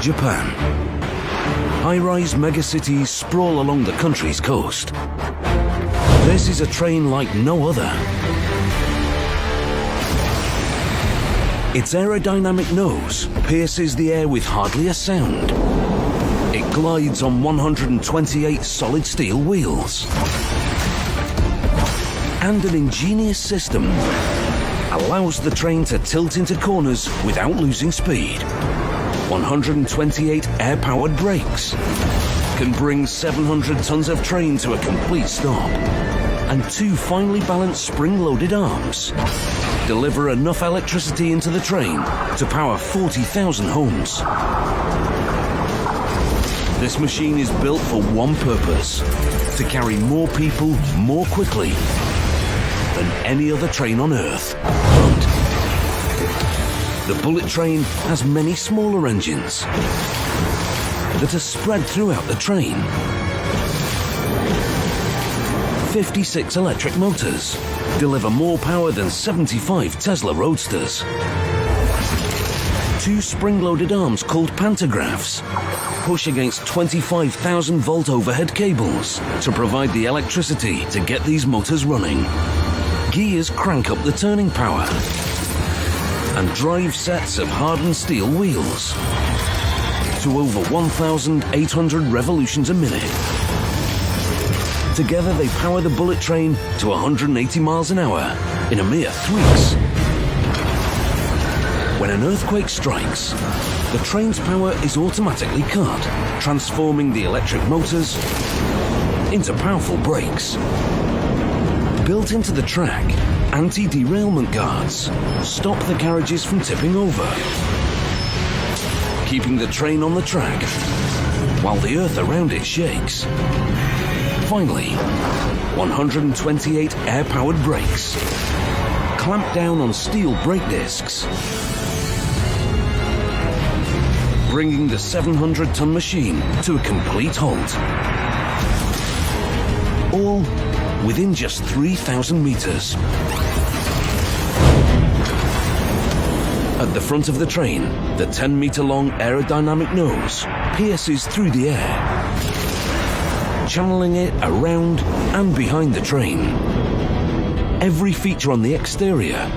Japan. High-rise megacities sprawl along the country's coast. This is a train like no other. Its aerodynamic nose pierces the air with hardly a sound. It glides on 128 solid steel wheels. And an ingenious system allows the train to tilt into corners without losing speed. 128 air-powered brakes can bring 700 tons of train to a complete stop. And 2 finely balanced spring-loaded arms deliver enough electricity into the train to power 40,000 homes. This machine is built for one purpose: to carry more people more quickly than any other train on Earth. But the bullet train has many smaller engines that are spread throughout the train. 56 electric motors deliver more power than 75 Tesla Roadsters. 2 spring-loaded arms called pantographs push against 25,000-volt overhead cables to provide the electricity to get these motors running. Gears crank up the turning power and drive sets of hardened steel wheels to over 1,800 revolutions a minute. Together they power the bullet train to 180 miles an hour in a mere tweaks. When an earthquake strikes, the train's power is automatically cut, transforming the electric motors into powerful brakes. Built into the track, anti-derailment guards stop the carriages from tipping over, keeping the train on the track while the earth around it shakes. Finally, 128 air-powered brakes clamp down on steel brake discs, bringing the 700-ton machine to a complete halt. All within just 3,000 meters. At the front of the train, the 10-meter-long aerodynamic nose pierces through the air, channeling it around and behind the train. Every feature on the exterior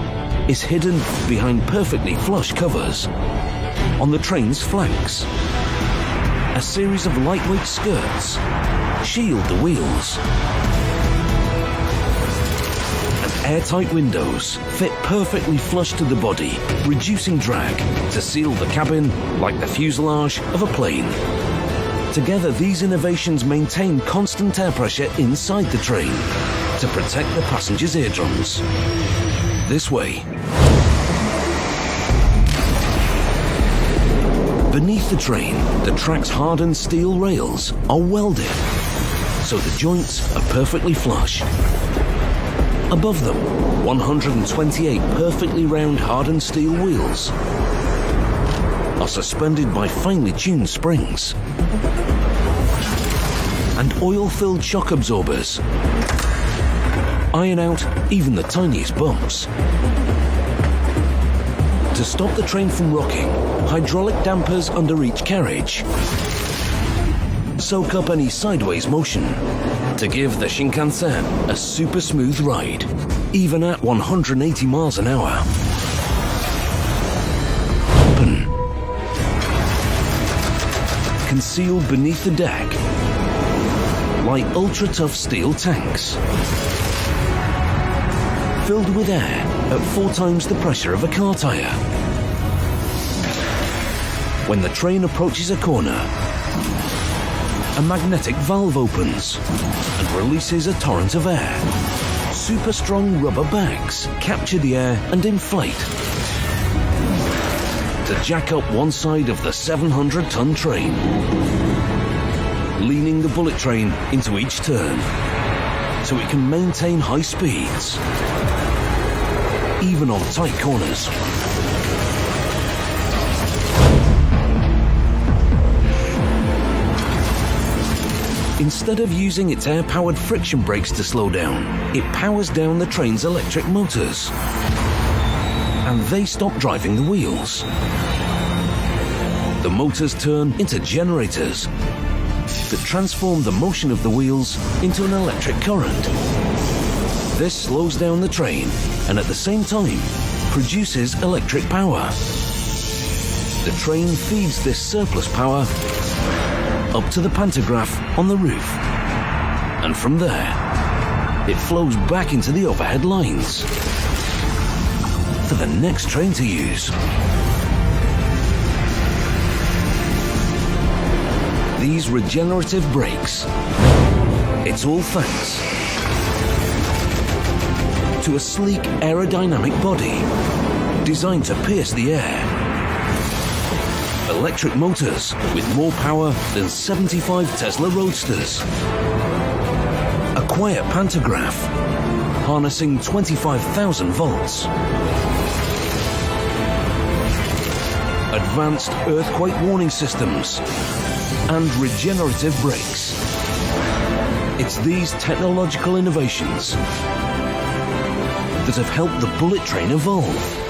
is hidden behind perfectly flush covers. On the train's flanks, a series of lightweight skirts shield the wheels. And airtight windows fit perfectly flush to the body, reducing drag to seal the cabin like the fuselage of a plane. Together, these innovations maintain constant air pressure inside the train to protect the passengers' eardrums. This way, beneath the train, the track's hardened steel rails are welded, so the joints are perfectly flush. Above them, 128 perfectly round hardened steel wheels are suspended by finely tuned springs. And oil-filled shock absorbers iron out even the tiniest bumps. To stop the train from rocking, hydraulic dampers under each carriage soak up any sideways motion to give the Shinkansen a super smooth ride, even at 180 miles an hour. Open. Concealed beneath the deck lie ultra-tough steel tanks, filled with air at 4 times the pressure of a car tire. When the train approaches a corner, a magnetic valve opens and releases a torrent of air. Super strong rubber bags capture the air and inflate to jack up one side of the 700-ton train, leaning the bullet train into each turn so it can maintain high speeds, even on tight corners. Instead of using its air-powered friction brakes to slow down, it powers down the train's electric motors, and they stop driving the wheels. The motors turn into generators that transform the motion of the wheels into an electric current. This slows down the train and at the same time produces electric power. The train feeds this surplus power up to the pantograph on the roof, and from there it flows back into the overhead lines for the next train to use. These regenerative brakes, it's all thanks to a sleek aerodynamic body designed to pierce the air. Electric motors with more power than 75 Tesla Roadsters. A quiet pantograph harnessing 25,000 volts. Advanced earthquake warning systems and regenerative brakes. It's these technological innovations that have helped the bullet train evolve.